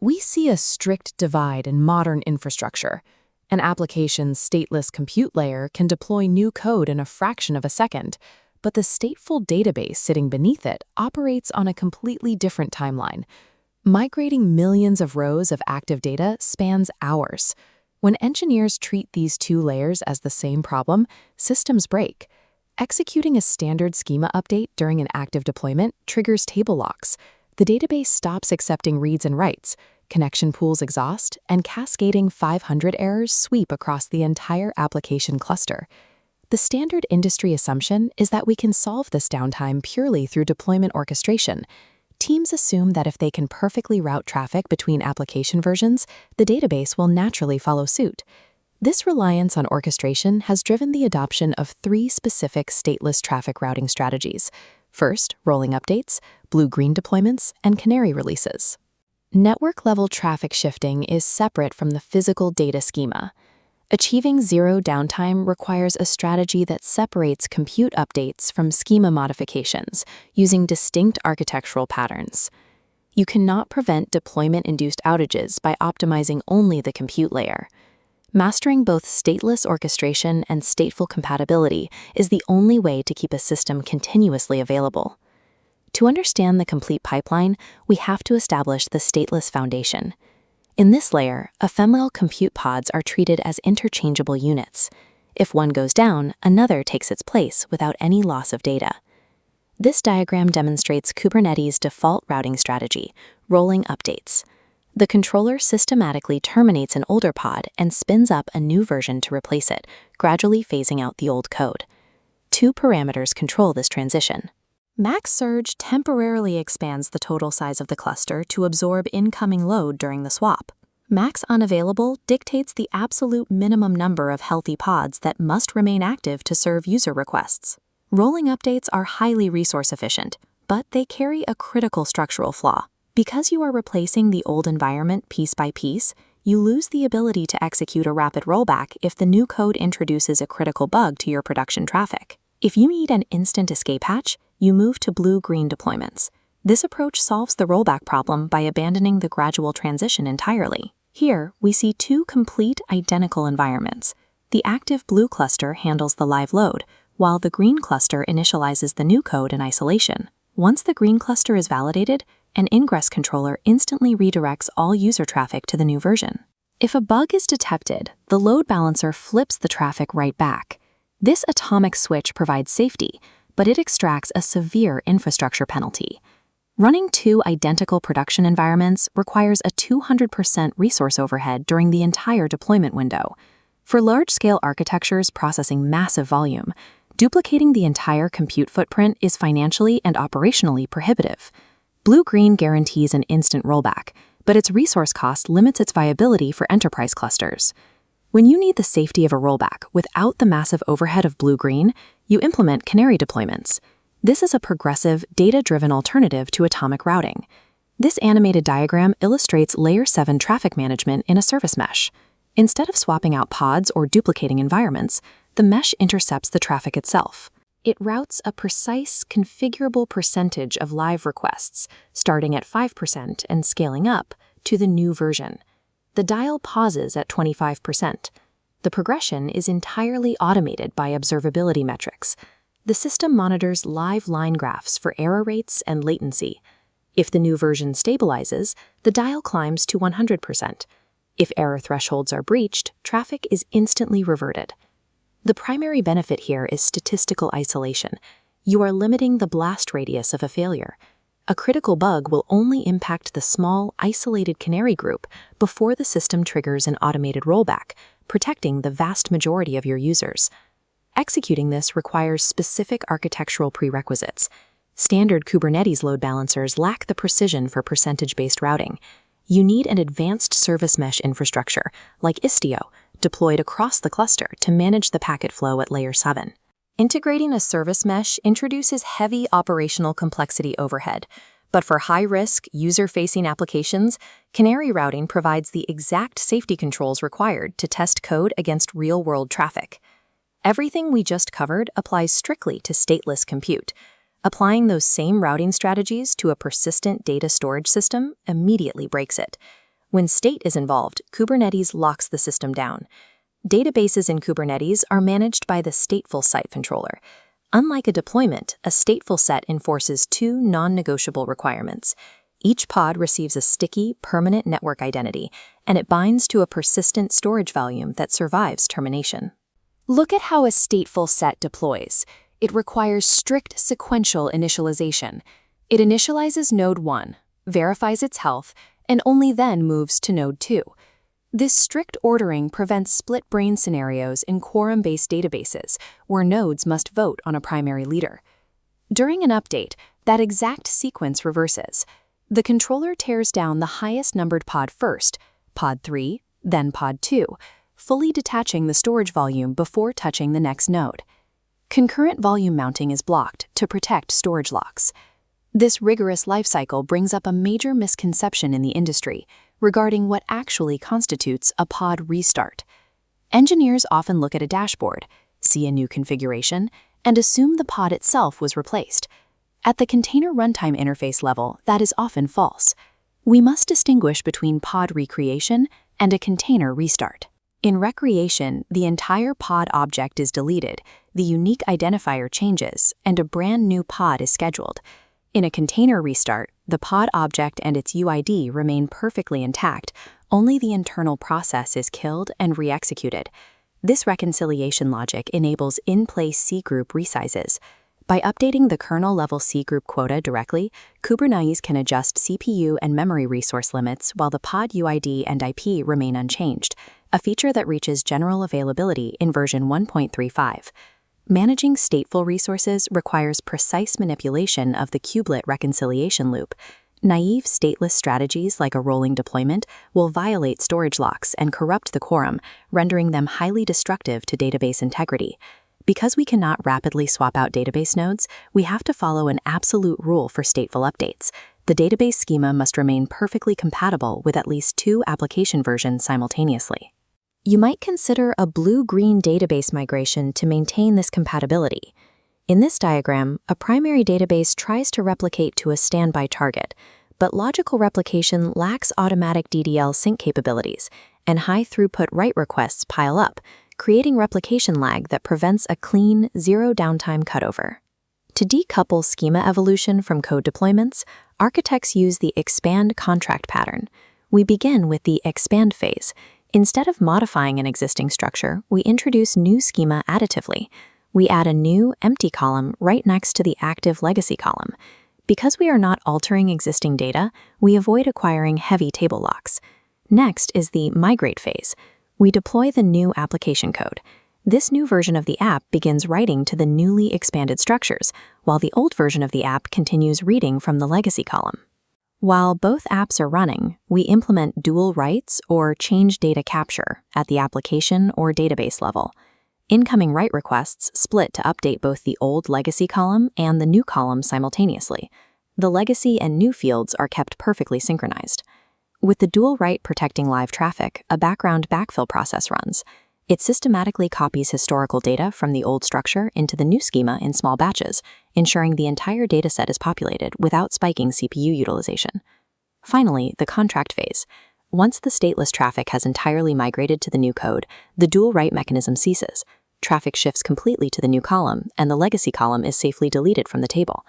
We see a strict divide in modern infrastructure. An application's stateless compute layer can deploy new code in a fraction of a second, but the stateful database sitting beneath it operates on a completely different timeline. Migrating millions of rows of active data spans hours. When engineers treat these two layers as the same problem, systems break. Executing a standard schema update during an active deployment triggers table locks. The database stops accepting reads and writes, connection pools exhaust, and cascading 500 errors sweep across the entire application cluster. The standard industry assumption is that we can solve this downtime purely through deployment orchestration. Teams assume that if they can perfectly route traffic between application versions, the database will naturally follow suit. This reliance on orchestration has driven the adoption of 3 specific stateless traffic routing strategies. First, rolling updates, blue-green deployments, and Canary releases. Network-level traffic shifting is separate from the physical data schema. Achieving zero downtime requires a strategy that separates compute updates from schema modifications using distinct architectural patterns. You cannot prevent deployment-induced outages by optimizing only the compute layer. Mastering both stateless orchestration and stateful compatibility is the only way to keep a system continuously available. To understand the complete pipeline, we have to establish the stateless foundation. In this layer, ephemeral compute pods are treated as interchangeable units. If one goes down, another takes its place without any loss of data. This diagram demonstrates Kubernetes' default routing strategy, rolling updates. The controller systematically terminates an older pod and spins up a new version to replace it, gradually phasing out the old code. 2 parameters control this transition. Max surge temporarily expands the total size of the cluster to absorb incoming load during the swap. Max unavailable dictates the absolute minimum number of healthy pods that must remain active to serve user requests. Rolling updates are highly resource efficient, but they carry a critical structural flaw. Because you are replacing the old environment piece by piece, you lose the ability to execute a rapid rollback if the new code introduces a critical bug to your production traffic. If you need an instant escape hatch, you move to blue-green deployments. This approach solves the rollback problem by abandoning the gradual transition entirely. Here, we see 2 complete identical environments. The active blue cluster handles the live load, while the green cluster initializes the new code in isolation. Once the green cluster is validated, an ingress controller instantly redirects all user traffic to the new version. If a bug is detected, the load balancer flips the traffic right back. This atomic switch provides safety, but it extracts a severe infrastructure penalty. Running 2 identical production environments requires a 200% resource overhead during the entire deployment window. For large-scale architectures processing massive volume, duplicating the entire compute footprint is financially and operationally prohibitive. Blue-green guarantees an instant rollback, but its resource cost limits its viability for enterprise clusters. When you need the safety of a rollback without the massive overhead of blue-green, you implement Canary deployments. This is a progressive, data-driven alternative to atomic routing. This animated diagram illustrates Layer 7 traffic management in a service mesh. Instead of swapping out pods or duplicating environments, the mesh intercepts the traffic itself. It routes a precise, configurable percentage of live requests, starting at 5% and scaling up, to the new version. The dial pauses at 25%. The progression is entirely automated by observability metrics. The system monitors live line graphs for error rates and latency. If the new version stabilizes, the dial climbs to 100%. If error thresholds are breached, traffic is instantly reverted. The primary benefit here is statistical isolation. You are limiting the blast radius of a failure. A critical bug will only impact the small, isolated Canary group before the system triggers an automated rollback, protecting the vast majority of your users. Executing this requires specific architectural prerequisites. Standard Kubernetes load balancers lack the precision for percentage-based routing. You need an advanced service mesh infrastructure, like Istio, deployed across the cluster to manage the packet flow at Layer 7. Integrating a service mesh introduces heavy operational complexity overhead, but for high-risk, user-facing applications, Canary routing provides the exact safety controls required to test code against real-world traffic. Everything we just covered applies strictly to stateless compute. Applying those same routing strategies to a persistent data storage system immediately breaks it. When state is involved, Kubernetes locks the system down. Databases in Kubernetes are managed by the stateful site controller. Unlike a deployment, a stateful set enforces two non-negotiable requirements. Each pod receives a sticky, permanent network identity, and it binds to a persistent storage volume that survives termination. Look at how a stateful set deploys. It requires strict sequential initialization. It initializes node 1, verifies its health, and only then moves to node 2. This strict ordering prevents split-brain scenarios in quorum-based databases, where nodes must vote on a primary leader. During an update, that exact sequence reverses. The controller tears down the highest numbered pod first, pod 3, then pod 2, fully detaching the storage volume before touching the next node. Concurrent volume mounting is blocked to protect storage locks. This rigorous lifecycle brings up a major misconception in the industry regarding what actually constitutes a pod restart. Engineers often look at a dashboard, see a new configuration, and assume the pod itself was replaced. At the container runtime interface level, that is often false. We must distinguish between pod recreation and a container restart. In recreation, the entire pod object is deleted, the unique identifier changes, and a brand new pod is scheduled. In a container restart, the pod object and its UID remain perfectly intact, only the internal process is killed and re-executed. This reconciliation logic enables in-place C-group resizes. By updating the kernel-level C-group quota directly, Kubernetes can adjust CPU and memory resource limits while the pod UID and IP remain unchanged, a feature that reaches general availability in version 1.35. Managing stateful resources requires precise manipulation of the kubelet reconciliation loop. Naive stateless strategies like a rolling deployment will violate storage locks and corrupt the quorum, rendering them highly destructive to database integrity. Because we cannot rapidly swap out database nodes, we have to follow an absolute rule for stateful updates. The database schema must remain perfectly compatible with at least 2 application versions simultaneously. You might consider a blue-green database migration to maintain this compatibility. In this diagram, a primary database tries to replicate to a standby target, but logical replication lacks automatic DDL sync capabilities, and high-throughput write requests pile up, creating replication lag that prevents a clean, zero-downtime cutover. To decouple schema evolution from code deployments, architects use the expand contract pattern. We begin with the expand phase. Instead of modifying an existing structure, we introduce new schema additively. We add a new, empty column right next to the active legacy column. Because we are not altering existing data, we avoid acquiring heavy table locks. Next is the migrate phase. We deploy the new application code. This new version of the app begins writing to the newly expanded structures, while the old version of the app continues reading from the legacy column. While both apps are running, we implement dual writes or change data capture at the application or database level. Incoming write requests split to update both the old legacy column and the new column simultaneously. The legacy and new fields are kept perfectly synchronized. With the dual write protecting live traffic, a background backfill process runs. It systematically copies historical data from the old structure into the new schema in small batches, ensuring the entire dataset is populated without spiking CPU utilization. Finally, the contract phase. Once the stateless traffic has entirely migrated to the new code, the dual write mechanism ceases. Traffic shifts completely to the new column, and the legacy column is safely deleted from the table.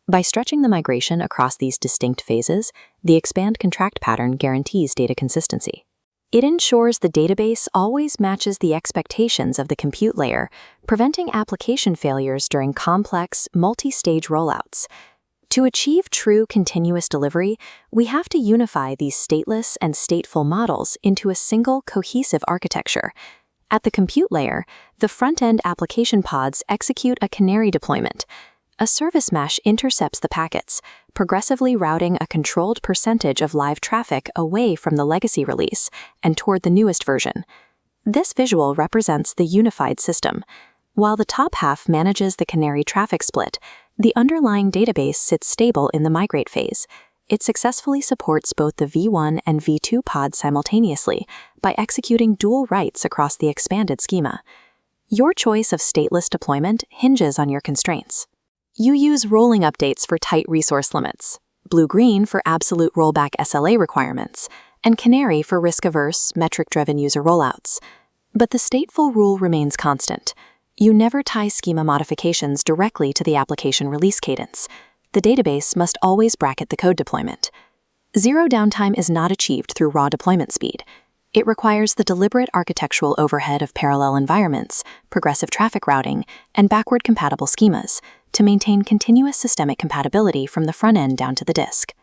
By stretching the migration across these distinct phases, the expand contract pattern guarantees data consistency. It ensures the database always matches the expectations of the compute layer, preventing application failures during complex, multi-stage rollouts. To achieve true continuous delivery, we have to unify these stateless and stateful models into a single cohesive architecture. At the compute layer, the front-end application pods execute a Canary deployment. A service mesh intercepts the packets, progressively routing a controlled percentage of live traffic away from the legacy release and toward the newest version. This visual represents the unified system. While the top half manages the Canary traffic split, the underlying database sits stable in the migrate phase. It successfully supports both the V1 and V2 pods simultaneously by executing dual writes across the expanded schema. Your choice of stateless deployment hinges on your constraints. You use rolling updates for tight resource limits, blue-green for absolute rollback SLA requirements, and Canary for risk-averse, metric-driven user rollouts. But the stateful rule remains constant. You never tie schema modifications directly to the application release cadence. The database must always bracket the code deployment. Zero downtime is not achieved through raw deployment speed. It requires the deliberate architectural overhead of parallel environments, progressive traffic routing, and backward compatible schemas to maintain continuous systemic compatibility from the front end down to the disk.